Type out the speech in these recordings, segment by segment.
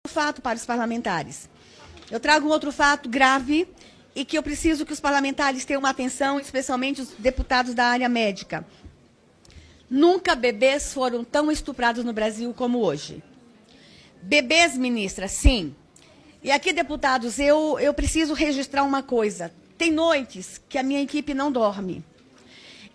fato para os parlamentares. Eu trago um outro fato grave e que eu preciso que os parlamentares tenham uma atenção, especialmente os deputados da área médica. Nunca bebês foram tão estuprados no Brasil como hoje. Bebês, ministra, sim. E aqui, deputados, eu preciso registrar uma coisa. Tem noites que a minha equipe não dorme.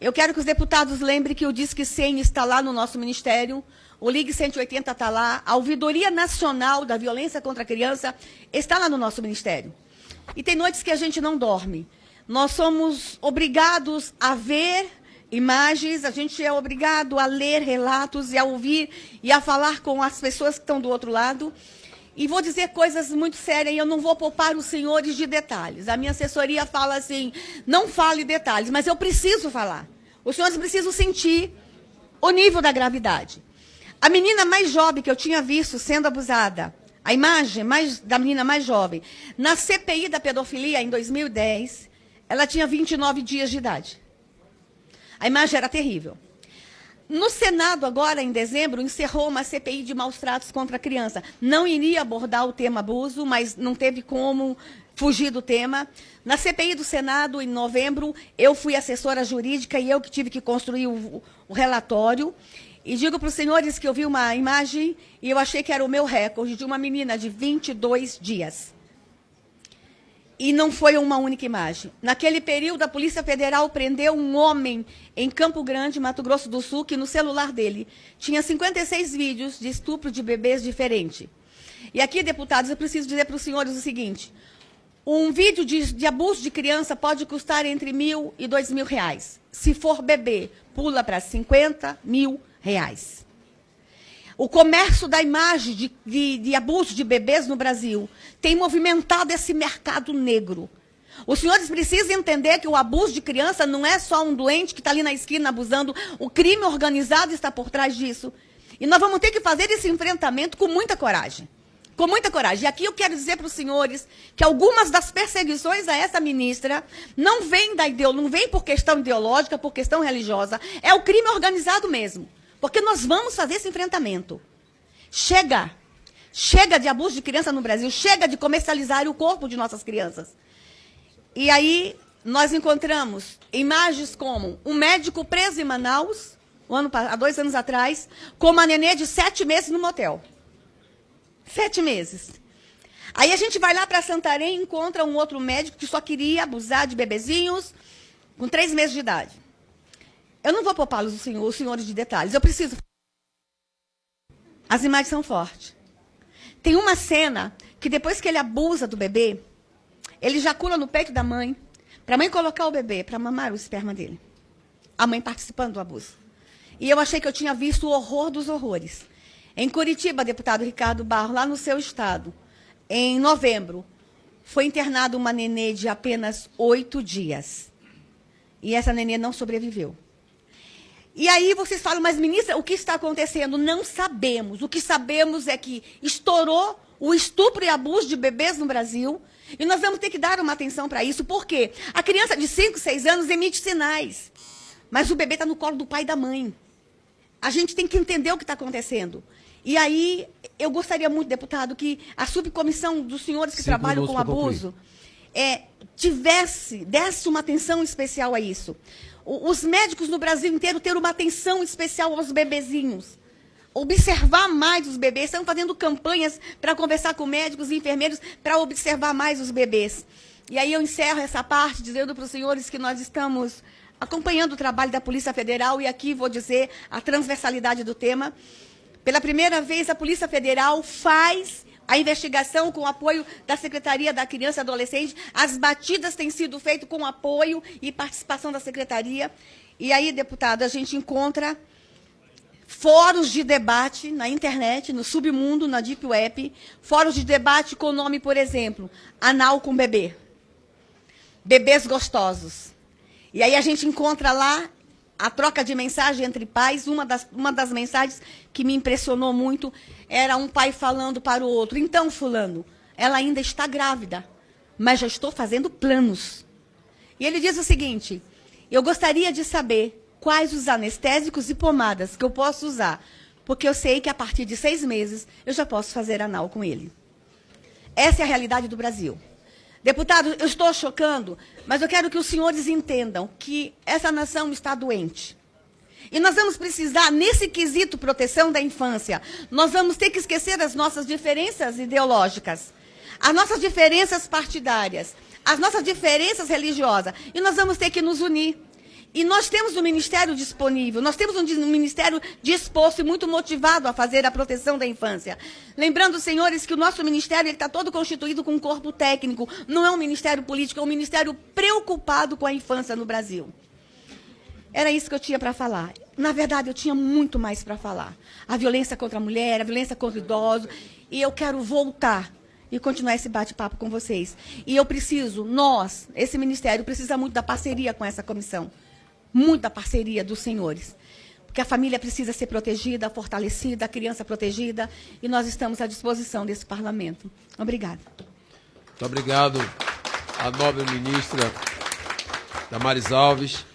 Eu quero que os deputados lembrem que o Disque 100 está lá no nosso ministério, o Ligue 180 está lá, a Ouvidoria Nacional da Violência contra a Criança está lá no nosso ministério. E tem noites que a gente não dorme. Nós somos obrigados a ver imagens, a gente é obrigado a ler relatos e a ouvir e a falar com as pessoas que estão do outro lado. E vou dizer coisas muito sérias e eu não vou poupar os senhores de detalhes. A minha assessoria fala assim, não fale detalhes, mas eu preciso falar. Os senhores precisam sentir o nível da gravidade. A menina mais jovem que eu tinha visto sendo abusada, a imagem da menina mais jovem, na CPI da pedofilia, em 2010, ela tinha 29 dias de idade. A imagem era terrível. No Senado, agora, em dezembro, encerrou uma CPI de maus-tratos contra a criança. Não iria abordar o tema abuso, mas não teve como fugir do tema. Na CPI do Senado, em novembro, eu fui assessora jurídica e eu que tive que construir o relatório. E digo para os senhores que eu vi uma imagem e eu achei que era o meu recorde de uma menina de 22 dias. E não foi uma única imagem. Naquele período, a Polícia Federal prendeu um homem em Campo Grande, Mato Grosso do Sul, que no celular dele tinha 56 vídeos de estupro de bebês diferentes. E aqui, deputados, eu preciso dizer para os senhores o seguinte. Um vídeo de abuso de criança pode custar entre R$1.000 e R$2.000. Se for bebê, pula para R$50.000. O comércio da imagem de abuso de bebês no Brasil tem movimentado esse mercado negro. Os senhores precisam entender que o abuso de criança não é só um doente que está ali na esquina abusando, o crime organizado está por trás disso. E nós vamos ter que fazer esse enfrentamento com muita coragem. Com muita coragem. E aqui eu quero dizer para os senhores que algumas das perseguições a essa ministra não vêm não vem por questão ideológica, por questão religiosa. É o crime organizado mesmo. Porque nós vamos fazer esse enfrentamento. Chega de abuso de criança no Brasil, chega de comercializar o corpo de nossas crianças. E aí nós encontramos imagens como um médico preso em Manaus, há 2 anos atrás, com uma nenê de 7 meses no motel. 7 meses. Aí a gente vai lá para Santarém e encontra um outro médico que só queria abusar de bebezinhos com 3 meses de idade. Eu não vou poupá-los, os senhores, de detalhes. Eu preciso. As imagens são fortes. Tem uma cena que depois que ele abusa do bebê, ele ejacula no peito da mãe, para a mãe colocar o bebê, para mamar o esperma dele. A mãe participando do abuso. E eu achei que eu tinha visto o horror dos horrores. Em Curitiba, deputado Ricardo Barro, lá no seu estado, em novembro, foi internada uma nenê de apenas 8 dias. E essa nenê não sobreviveu. E aí vocês falam, mas ministra, o que está acontecendo? Não sabemos. O que sabemos é que estourou o estupro e abuso de bebês no Brasil e nós vamos ter que dar uma atenção para isso. Por quê? A criança de 5, 6 anos emite sinais, mas o bebê está no colo do pai e da mãe. A gente tem que entender o que está acontecendo. E aí, eu gostaria muito, deputado, que a subcomissão dos senhores que trabalham com abuso desse uma atenção especial a isso. Os médicos no Brasil inteiro terem uma atenção especial aos bebezinhos. Observar mais os bebês. Estão fazendo campanhas para conversar com médicos e enfermeiros para observar mais os bebês. E aí eu encerro essa parte dizendo para os senhores que nós estamos acompanhando o trabalho da Polícia Federal e aqui vou dizer a transversalidade do tema. Pela primeira vez, a Polícia Federal faz a investigação com o apoio da Secretaria da Criança e Adolescente. As batidas têm sido feitas com apoio e participação da Secretaria. E aí, deputado, a gente encontra fóruns de debate na internet, no submundo, na Deep Web, fóruns de debate com o nome, por exemplo, Anal com Bebê. Bebês gostosos. E aí a gente encontra lá a troca de mensagem entre pais. Uma das mensagens que me impressionou muito era um pai falando para o outro, então, fulano, ela ainda está grávida, mas já estou fazendo planos. E ele diz o seguinte, eu gostaria de saber quais os anestésicos e pomadas que eu posso usar porque eu sei que a partir de 6 meses eu já posso fazer anal com ele. Essa é a realidade do Brasil. Deputado, eu estou chocando, mas eu quero que os senhores entendam que essa nação está doente. E nós vamos precisar, nesse quesito proteção da infância, nós vamos ter que esquecer as nossas diferenças ideológicas, as nossas diferenças partidárias, as nossas diferenças religiosas, e nós vamos ter que nos unir. E nós temos um ministério disponível, nós temos um ministério disposto e muito motivado a fazer a proteção da infância. Lembrando, senhores, que o nosso ministério está todo constituído com um corpo técnico, não é um ministério político, é um ministério preocupado com a infância no Brasil. Era isso que eu tinha para falar. Na verdade, eu tinha muito mais para falar. A violência contra a mulher, a violência contra o idoso, e eu quero voltar e continuar esse bate-papo com vocês. E eu preciso, esse ministério, precisa muito da parceria com essa comissão. Muito da parceria dos senhores. Porque a família precisa ser protegida, fortalecida, a criança protegida, e nós estamos à disposição desse parlamento. Obrigada. Muito obrigado à nobre ministra Damares Alves.